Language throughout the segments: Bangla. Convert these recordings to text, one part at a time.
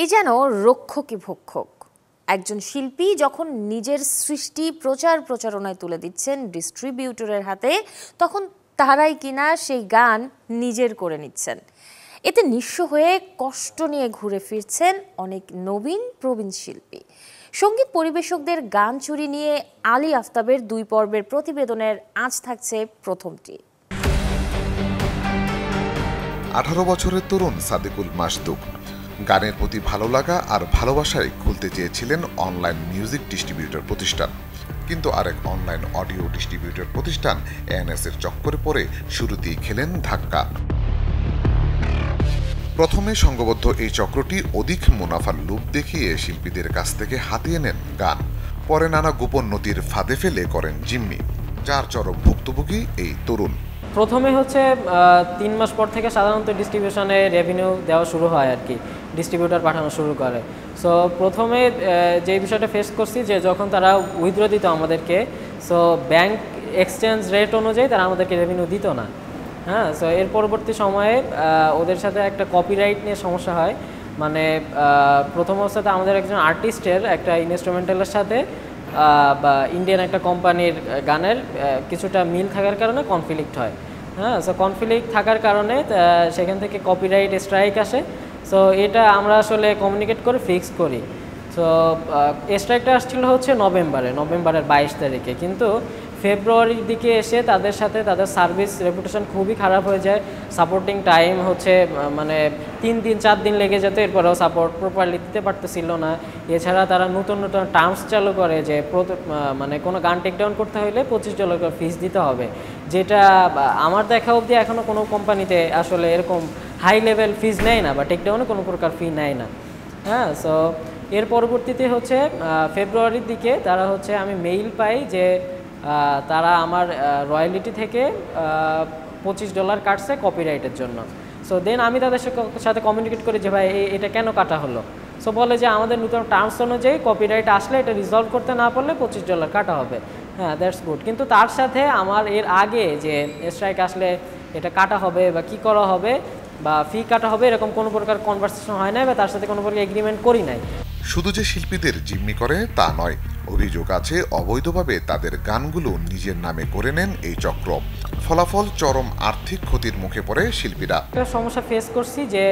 এই যেন রক্ষকই ভক্ষক। একজন শিল্পী যখন নিজের সৃষ্টি প্রচারণায় তুলে দিচ্ছেন ডিস্ট্রিবিউটরের হাতে, তখন তারাই কিনা সেই গান নিজের করে নিচ্ছেন। এতে নিঃস্ব হয়ে কষ্ট নিয়ে ঘুরে ফিরছেন অনেক নবীন প্রবীণ শিল্পী। সঙ্গীত পরিবেশকদের গান চুরি নিয়ে আলী আফতাবের 2 পর্বের প্রতিবেদনের আজ থাকছে প্রথমটি। 18 বছরের তরুণ সাদিকুল মাসদুক গানের প্রতি ভালো লাগা আর ভালোবাসায় খুলতে চেয়েছিলেন অনলাইন মিউজিক ডিস্ট্রিবিউটর প্রতিষ্ঠান, কিন্তু আরেক অনলাইন অডিও ডিস্ট্রিবিউটর প্রতিষ্ঠান এএনএস এর চক্করে পড়ে শুরুতেই খেলেন ধাক্কা। প্রথমে সংঘবদ্ধ এই চক্রটি অধিক মুনাফার লোভ দেখিয়ে শিল্পীদের কাছ থেকে হাতিয়ে নেন গান, পরে নানা গোপন নথির ফাঁদে ফেলে করেন জিম্মি, যার চরম ভুক্তভোগী এই তরুণ। প্রথমে হচ্ছে 3 মাস পর থেকে সাধারণত ডিস্ট্রিবিউশনে রেভিনিউ দেওয়া শুরু হয় আর কি, ডিস্ট্রিবিউটর পাঠানো শুরু করে। সো প্রথমে যে বিষয়টা ফেস করছি যে যখন তারা উইথড্র দিত আমাদেরকে, সো ব্যাংক এক্সচেঞ্জ রেট অনুযায়ী তারা আমাদেরকে রেভিনিউ দিত না। হ্যাঁ, সো এর পরবর্তী সময়ে ওদের সাথে একটা কপিরাইট নিয়ে সমস্যা হয়। মানে প্রথম অবস্থাতে আমাদের একজন আর্টিস্টের একটা ইনস্ট্রুমেন্টালের সাথে বা ইন্ডিয়ান একটা কোম্পানির গানের কিছুটা মিল থাকার কারণে কনফ্লিক্ট হয়। হ্যাঁ, সো কনফ্লিক্ট থাকার কারণে সেখান থেকে কপিরাইট স্ট্রাইক আসে। সো এটা আমরা আসলে কমিউনিকেট করে ফিক্স করি। সো স্ট্রাইকটা আসছিল হচ্ছে নভেম্বরের 22 তারিখে, কিন্তু ফেব্রুয়ারির দিকে এসে তাদের সাথে তাদের সার্ভিস রেপুটেশন খুবই খারাপ হয়ে যায়। সাপোর্টিং টাইম হচ্ছে মানে 3-4 দিন লেগে যেত, এরপরেও সাপোর্ট প্রপারলি দিতে পারতেছিল না। এছাড়া তারা নতুন টার্মস চালু করে যে মানে কোনো গান টেকডাউন করতে হলে $25 করে ফিস দিতে হবে, যেটা আমার দেখা অবধি এখনও কোনো কোম্পানিতে আসলে এরকম হাই লেভেল ফিস নেয় না বা টেকডাউনে কোনো প্রকার ফি নেয় না। হ্যাঁ, সো এর পরবর্তীতে হচ্ছে ফেব্রুয়ারির দিকে তারা হচ্ছে আমি মেইল পাই যে তারা আমার রয়্যালিটি থেকে $25 কাটছে কপিরাইটের জন্য। সো দেন আমি তাদের সাথে কমিউনিকেট করি যে ভাই এটা কেন কাটা হলো। সো বলে যে আমাদের নতুন টার্মস অনুযায়ী কপিরাইট আসলে এটা রিজলভ করতে না পারলে $25 কাটা হবে। হ্যাঁ, দ্যাটস গুড, কিন্তু তার সাথে আমার এর আগে যে স্ট্রাইক আসলে এটা কাটা হবে বা কী করা হবে বা ফি কাটা হবে এরকম কোনো প্রকার কনভারসেশন হয় নাই বা তার সাথে কোনো প্রকার এগ্রিমেন্ট করি নাই। শুধু যে শিল্পীদের জিম্মি করে তা নয়, অভিযোগ আছে অবৈধভাবে তাদের গানগুলো নিজের নামে করে নেন এই চক্র। ফলাফল চরম আর্থিক ক্ষতির মুখে পড়ে শিল্পীরা। একটা সমস্যা ফেস করছি যে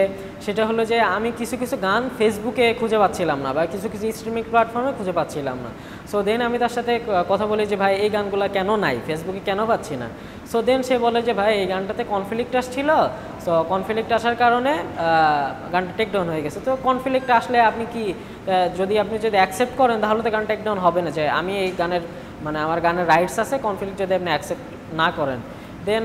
সেটা হলো যে আমি কিছু গান ফেসবুকে খুঁজে পাচ্ছিলাম না বা কিছু স্ট্রিমিং প্ল্যাটফর্মে খুঁজে পাচ্ছিলাম না। সো দেন আমি তার সাথে কথা বলি যে ভাই এই গানগুলো কেন নাই, ফেসবুকে কেন পাচ্ছি না। সো দেন সে বলে যে ভাই এই গানটাতে কনফ্লিক্ট আসছিল, সো কনফ্লিক্ট আসার কারণে গানটা টেকডাউন হয়ে গেছে। তো কনফ্লিক্ট আসলে আপনি যদি অ্যাকসেপ্ট করেন তাহলে তো গান টেকডাউন হবে না, যে আমি এই গানের মানে আমার গানের রাইটস আছে, কনফ্লিক্ট যদি আপনি অ্যাকসেপ্ট না করেন। দেন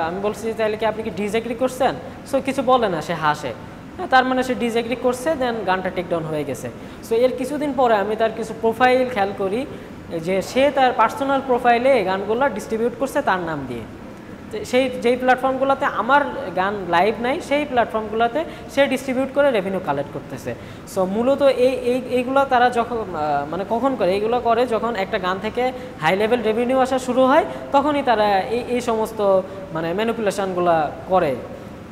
আমি বলছি যে তাহলে কি আপনি কি ডিসএগ্রি করছেন? সো কিছু বলে না, সে হাসে। তার মানে সে ডিসএগ্রি করছে, দেন গানটা টেকডাউন হয়ে গেছে। সো এর কিছুদিন পরে আমি তার কিছু প্রোফাইল খেয়াল করি যে সে তার পার্সোনাল প্রোফাইলে গানগুলো ডিস্ট্রিবিউট করছে তার নাম দিয়ে। যেই প্ল্যাটফর্মগুলোতে আমার গান লাইভ নাই সেই প্ল্যাটফর্মগুলোতে সে ডিস্ট্রিবিউট করে রেভিনিউ কালেক্ট করতেছে। সো মূলত এইগুলো তারা যখন মানে কখন করে, এইগুলো করে যখন একটা গান থেকে হাই লেভেল রেভিনিউ আসা শুরু হয়, তখনই তারা এই সমস্ত মানে ম্যানিপুলেশনগুলো করে।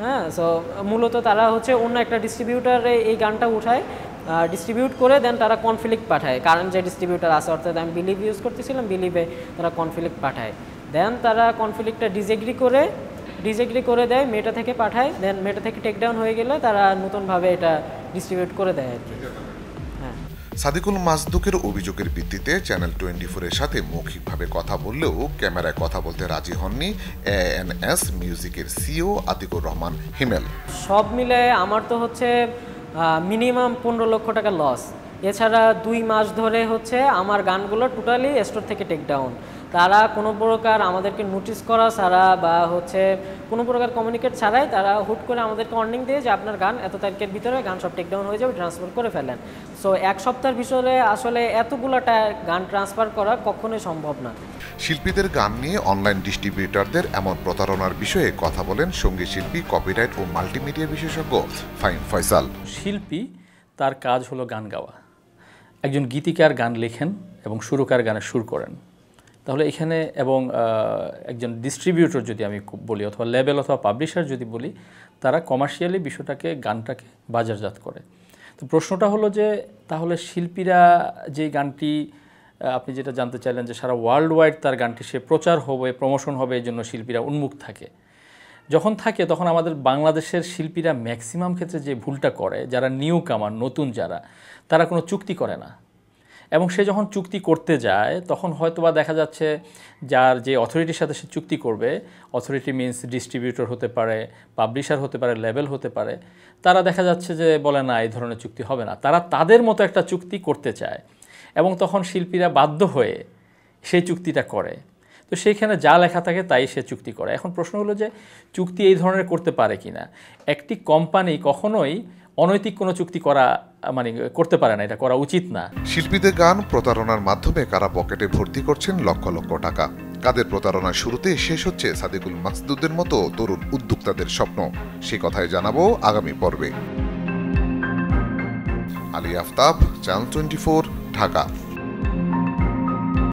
হ্যাঁ, সো মূলত তারা হচ্ছে অন্য একটা ডিস্ট্রিবিউটারে এই গানটা উঠায়, ডিস্ট্রিবিউট করে দেন তারা কনফ্লিক্ট পাঠায়। কারণ যে ডিস্ট্রিবিউটার আছে, অর্থাৎ আমি বিলিভ ইউজ করতেছিলাম, বিলিভে তারা কনফ্লিক্ট পাঠায়। দেন তারা কনফ্লিক্টটা ডিসএগ্রি করে দেয়, মেটা থেকে পাঠায়। দেন মেটা থেকে টেকডাউন হয়ে গেলে তারা নতুনভাবে এটা ডিস্ট্রিবিউট করে দেয় আর কি। হ্যাঁ, সাদিকুল মাসদুকের অভিযোগের ভিত্তিতে চ্যানেল 24 এর সাথে মৌখিকভাবে কথা বললেও ক্যামেরায় কথা বলতে রাজি হননি এএনএস মিউজিকের সিইও আতিকুর রহমান হিমেল। সব মিলে আমার তো হচ্ছে মিনিমাম $15 লক্ষ লস। এছাড়া 2 মাস ধরে হচ্ছে আমার গানগুলো টোটালি স্টোর থেকে টেকডাউন। তারা কোনো প্রকার আমাদেরকে নোটিস করা ছাড়া বা হচ্ছে কোনো প্রকার কমিউনিকেট ছাড়াই তারা হুট করে আমাদেরকে ওয়ার্নিং দিয়ে যে আপনার গান এত তারিখের ভিতরে গান সব টেকডাউন হয়ে যাবে, ট্রান্সফার করে ফেলেন। সো 1 সপ্তাহের ভিতরে আসলে এতগুলোটা গান ট্রান্সফার করা কখনোই সম্ভব না। শিল্পীদের গান নিয়ে অনলাইন ডিস্ট্রিবিউটরদের এমন প্রতারণার বিষয়ে কথা বলেন সঙ্গীত শিল্পী, কপিরাইট ও মাল্টিমিডিয়া বিশেষজ্ঞ ফাহিম ফয়সাল। শিল্পী তার কাজ হলো গান গাওয়া। একজন গীতিকার গান লেখেন এবং সুরকার গানের সুর করেন, তাহলে এখানে এবং একজন ডিস্ট্রিবিউটর যদি আমি বলি অথবা লেবেল অথবা পাবলিশার যদি বলি, তারা কমার্শিয়ালি বিষয়টাকে গানটাকে বাজারজাত করে। তো প্রশ্নটা হলো যে তাহলে শিল্পীরা যে গানটি আপনি যেটা জানতে চাইলেন যে সারা ওয়ার্ল্ড ওয়াইড তার গানটি সে প্রচার হবে, প্রমোশন হবে, এই জন্য শিল্পীরা উন্মুখ থাকে। যখন থাকে তখন আমাদের বাংলাদেশের শিল্পীরা ম্যাক্সিমাম ক্ষেত্রে যে ভুলটা করে, যারা নিউ কামার, নতুন যারা, তারা কোনো চুক্তি করে না। এবং সে যখন চুক্তি করতে যায় তখন হয়তোবা দেখা যাচ্ছে যার যে অথরিটির সাথে সে চুক্তি করবে, অথরিটি মিনস ডিস্ট্রিবিউটর হতে পারে, পাবলিশার হতে পারে, লেবেল হতে পারে, তারা দেখা যাচ্ছে যে বলে না এই ধরনের চুক্তি হবে না, তারা তাদের মতো একটা চুক্তি করতে চায় এবং তখন শিল্পীরা বাধ্য হয়ে সেই চুক্তিটা করে। তো সেইখানে যা লেখা থাকে তাই সে চুক্তি করে। এখন প্রশ্ন হলো যে চুক্তি এই ধরনের করতে পারে কি না। একটি কোম্পানি কখনোই অনৈতিক কোনো চুক্তি করা করতে পারে না, এটা করা উচিত না। শিল্পীদের গান প্রতারণার মাধ্যমে কারা পকেটে ভর্তি করছেন লক্ষ লক্ষ টাকা। কাদের প্রতারণার শুরুতে শেষ হচ্ছে সাদেকুল মাসদুদের মতো তরুণ উদ্যোক্তাদের স্বপ্ন, সে কথাই জানাবো আগামী পর্বে। আলী আফতাব, চ্যানেল 24, ঢাকা।